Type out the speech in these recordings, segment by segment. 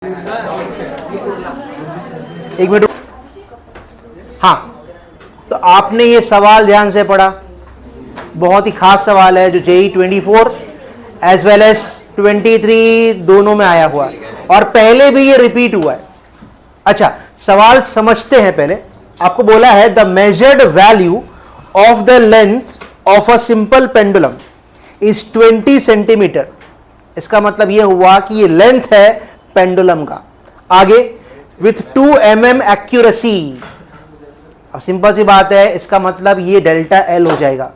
एक मिनट। हाँ, तो आपने ये सवाल ध्यान से पढ़ा, बहुत ही खास सवाल है जो जेई 24 एज वेल एज 23 दोनों में आया हुआ है और पहले भी ये रिपीट हुआ है। अच्छा, सवाल समझते हैं पहले। आपको बोला है the measured value of the length of a simple pendulum is 20 centimetre. इसका मतलब यह हुआ कि ये लेंथ है पेंडुलम का। आगे विथ 2 mm एक्यूरेसी। अब सिंपल सी बात है, इसका मतलब ये डेल्टा एल हो जाएगा,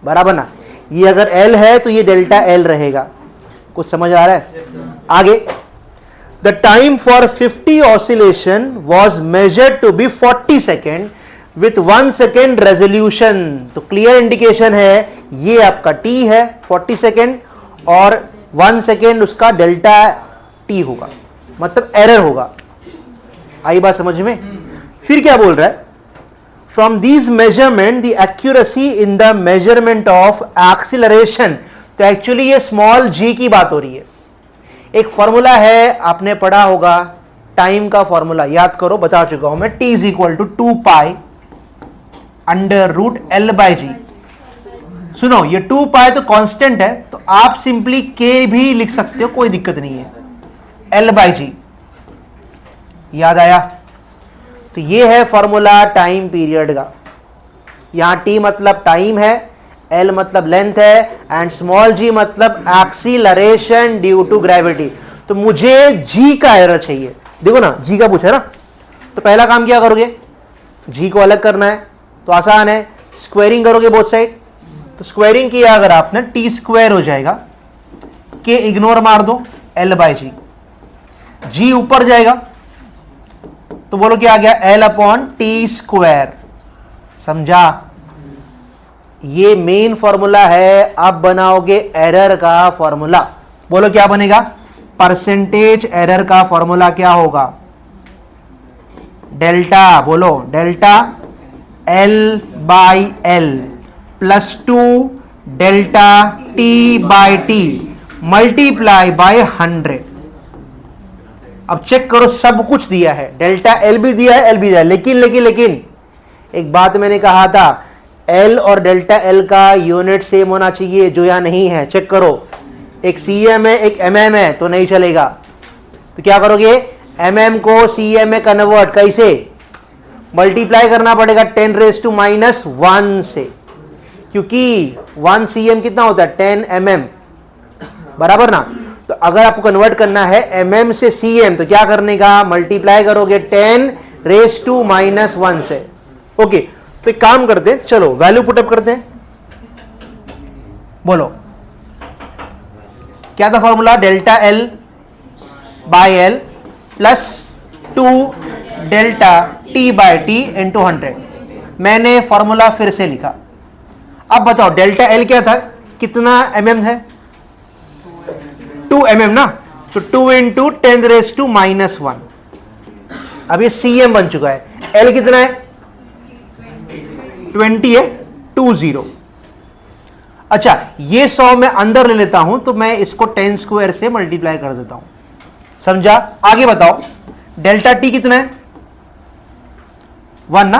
बराबर ना। ये अगर एल है तो ये डेल्टा एल रहेगा। कुछ समझ आ रहा है? आगे the time for 50 oscillation was measured to be 40 second with 1 second resolution. तो क्लियर इंडिकेशन है ये आपका टी है 40 सेकेंड और 1 सेकेंड उसका डेल्टा टी होगा, मतलब एरर होगा। आई बात समझ में? फिर क्या बोल रहा है? From these measurement the accuracy in the measurement of acceleration. तो एक्चुअली ये स्मॉल जी की बात हो रही है। एक फॉर्मूला है, आपने पढ़ा होगा, टाइम का फॉर्मूला याद करो, बता चुका हूं मैं। T is equal to 2 pi under root L by G. सुनो, ये 2 पाई तो कांस्टेंट है, तो आप सिंपली के भी लिख सकते हो, कोई दिक्कत नहीं है। एल बाई जी याद आया? तो ये है फॉर्मूला टाइम पीरियड का। यहां टी मतलब टाइम है, एल मतलब लेंथ है एंड स्मॉल जी मतलब एक्सीलरेशन ड्यू टू ग्रेविटी। तो मुझे जी का एरर चाहिए। देखो ना, जी का पूछा ना, तो पहला काम क्या करोगे? जी को अलग करना है, तो आसान है, स्क्वायरिंग करोगे बोथ साइड। तो स्क्वायरिंग किया अगर आपने, टी स्क्वायर हो जाएगा, के इग्नोर मार दो, एल बाई जी। जी ऊपर जाएगा तो बोलो क्या आ गया? L upon T square. समझा? ये मेन फॉर्मूला है। अब बनाओगे एरर का फॉर्मूला। बोलो क्या बनेगा? परसेंटेज एरर का फॉर्मूला क्या होगा? डेल्टा, बोलो delta L by L plus 2 delta T by T multiply by 100। अब चेक करो, सब कुछ दिया है, डेल्टा एल भी दिया है, एल भी दिया है, लेकिन एक बात मैंने कहा था, एल और डेल्टा एल का यूनिट सेम होना चाहिए, जो यहां नहीं है। चेक करो, एक सीएम है एक एमएम है, तो नहीं चलेगा। तो क्या करोगे? एमएम को सीएम में कन्वर्ट कैसे? मल्टीप्लाई करना पड़ेगा 10⁻⁻1 से, क्योंकि 1 सीएम कितना होता है? 10 mm, बराबर ना। तो अगर आपको कन्वर्ट करना है एमएम से सीएम, तो क्या करने का? मल्टीप्लाई करोगे 10⁻⁻1 से। ओके, तो एक काम करते हैं, चलो वैल्यू पुटअप करते हैं। बोलो क्या था formula? Delta L by L plus 2 delta T by T into 100। मैंने फॉर्मूला फिर से लिखा। अब बताओ डेल्टा एल क्या था? कितना mm है? 2 mm ना, तो 2 इंटू 10⁻⁻1। अब ये सीएम बन चुका है। एल कितना है? 20 है, 20। अच्छा, ये 100 मैं अंदर ले लेता हूं, तो मैं इसको 10 स्क्वायर से मल्टीप्लाई कर देता हूं। समझा? आगे बताओ डेल्टा टी कितना है? 1 ना,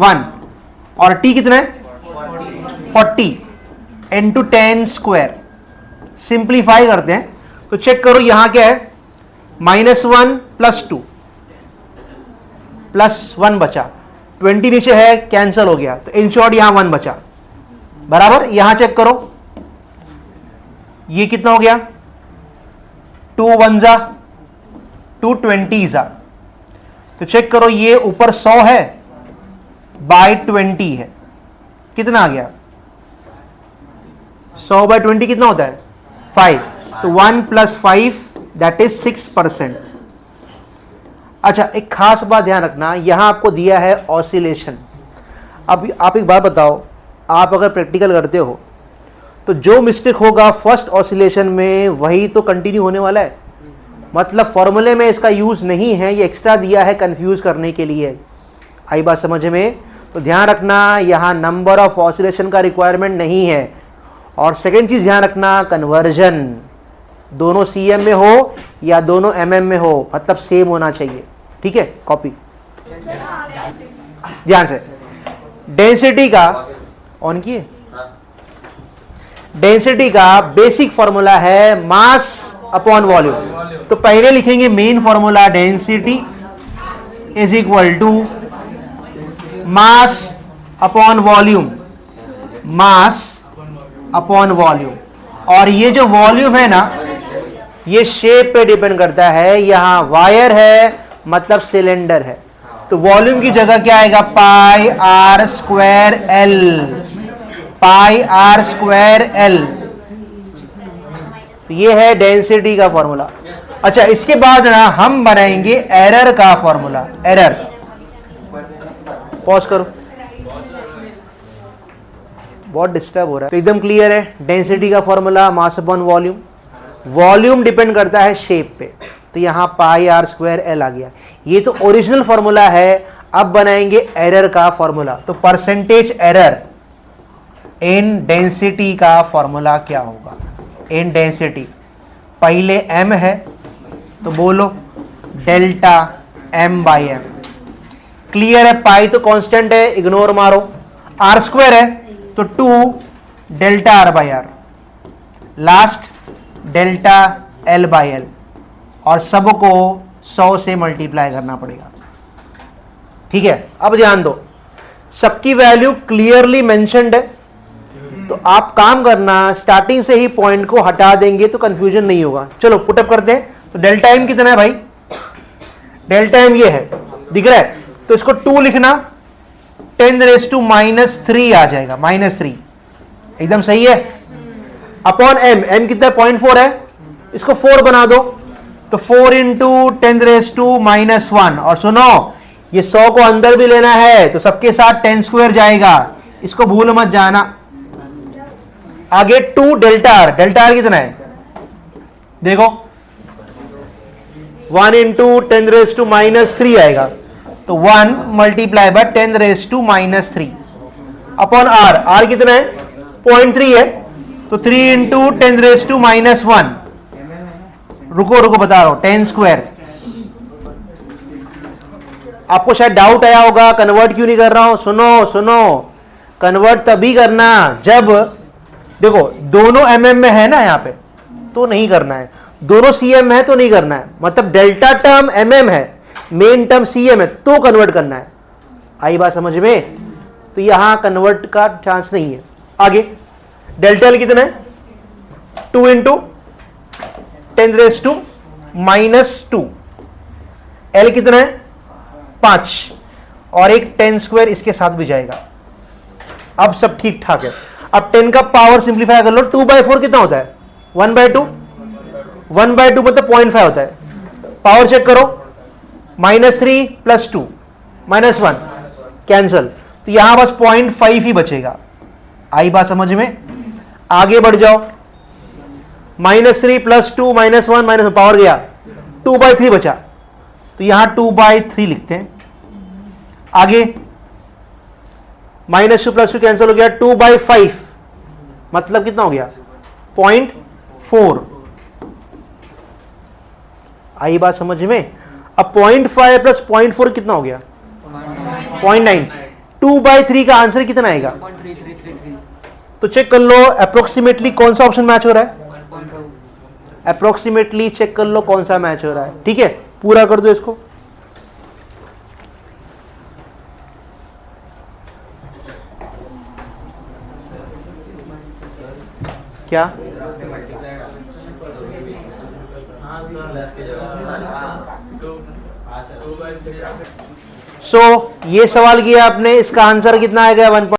1। और टी कितना है? 40 इंटू 10 स्क्वायर। सिंप्लीफाई करते हैं तो चेक करो, यहां क्या है? -1 प्लस 2 प्लस 1 बचा, 20 नीचे है, कैंसिल हो गया, तो इन शॉर्ट यहां 1 बचा, बराबर। यहां चेक करो, ये कितना हो गया? 2 1 जा 2 20 जा। तो चेक करो, ये ऊपर 100 है बाय 20 है, कितना आ गया? 100 बाय 20 कितना होता है? 5। तो 1 + 5 दैट इज 6%। अच्छा, एक खास बात ध्यान रखना, यहां आपको दिया है ऑसिलेशन। अब आप एक बात बताओ, आप अगर प्रैक्टिकल करते हो तो जो मिस्टेक होगा फर्स्ट ऑसिलेशन में वही तो कंटिन्यू होने वाला है। मतलब फॉर्मूले में इसका यूज नहीं है, ये एक्स्ट्रा दिया है कंफ्यूज करने के लिए। आई बात समझ में? तो ध्यान रखना, यहां नंबर ऑफ ऑसिलेशन का रिक्वायरमेंट नहीं है। और सेकेंड चीज ध्यान रखना, कन्वर्जन दोनों सीएम में हो या दोनों mm में हो, मतलब सेम होना चाहिए। ठीक है, कॉपी ध्यान से। डेंसिटी का ऑन किए, डेंसिटी का बेसिक फॉर्मूला है मास अपॉन वॉल्यूम। तो पहले लिखेंगे main formula, density is equal to mass upon volume, mass upon volume. और ये जो वॉल्यूम है ना, ये शेप पे डिपेंड करता है। यहां वायर है मतलब सिलेंडर है, तो वॉल्यूम की जगह क्या आएगा, pi R square L, pi R square L. तो ये है डेंसिटी का फॉर्मूला। अच्छा, इसके बाद ना हम बनाएंगे एरर का फॉर्मूला। एरर, पॉज करो, बहुत डिस्टर्ब हो रहा है। तो एकदम क्लियर है, डेंसिटी का formula mass upon volume. Volume depend करता है शेप पे, तो यहां पाई आर स्क्वायर एल आ गया। ये तो ओरिजिनल फॉर्मूला है। अब बनाएंगे एरर का फॉर्मूला। तो परसेंटेज एरर इन डेंसिटी का फॉर्मूला क्या होगा। इन डेंसिटी पहले m है तो बोलो delta m by M. Clear है, पाई तो कांस्टेंट है, इग्नोर मारो। आर स्क्वायर है तो 2 delta R by R, last delta L by L, और सबको 100 से मल्टीप्लाई करना पड़ेगा। ठीक है, अब ध्यान दो, सबकी वैल्यू क्लियरली मेंशन्ड है। तो आप काम करना, स्टार्टिंग से ही पॉइंट को हटा देंगे तो कंफ्यूजन नहीं होगा। चलो पुटअप करते हैं। तो डेल्टा एम कितना है भाई, डेल्टा एम ये है, दिख रहा है। तो इसको 2 लिखना, 10⁻³ आ जाएगा, -3। एकदम सही है। अपॉन एम, एम कितना 0.4 है, इसको 4 बना दो, तो 4 × 10⁻⁻1। और सुनो, ये 100 को अंदर भी लेना है तो सबके साथ 10² जाएगा, इसको भूल मत जाना। आगे 2 डेल्टा आर, डेल्टा आर कितना है देखो, 1 × 10⁻³ आएगा, तो 1 × 10⁻³ अपॉन आर। आर कितना है 0.3 है, तो 3 × 10⁻1। रुको रुको बता रहा हूं, 10²। आपको शायद डाउट आया होगा कन्वर्ट क्यों नहीं कर रहा हूं। सुनो सुनो, कन्वर्ट तभी करना जब, देखो दोनों mm में है ना, यहां पे तो नहीं करना है, दोनों cm है तो नहीं करना है। मतलब डेल्टा टर्म mm है, मेन टर्म cm है, तो कन्वर्ट करना है। आई बात समझ में। तो यहां कन्वर्ट का चांस नहीं है। आगे डेल्टा एल कितना है, 2 × 10⁻²। एल कितना है 5, और एक 10² इसके साथ भी जाएगा। अब सब ठीक ठाक है। अब 10 का पावर सिंप्लीफाई कर लो, 2/4 कितना होता है 1/2, 1/2 मतलब 0.5 होता है। पावर चेक करो, -3 + 2 -1 कैंसल, तो यहां बस 0.5 ही बचेगा। आई बात समझ में। आगे बढ़ जाओ, -3 + 2 -1 -1 पावर गया, 2/3 बचा, तो यहां 2/3 लिखते हैं। आगे -2 + 2 कैंसिल हो गया, 2/5 मतलब कितना हो गया 0.4। आई बात समझ में। अब 0.5 + 0.4 कितना हो गया 0.9। 2/3 का आंसर कितना आएगा, तो चेक कर लो अप्रोक्सीमेटली कौन सा ऑप्शन मैच हो रहा है। अप्रोक्सीमेटली चेक कर लो कौन सा मैच हो रहा है। ठीक है, पूरा कर दो इसको। क्या ये सवाल किया आपने, इसका आंसर कितना आएगा 1.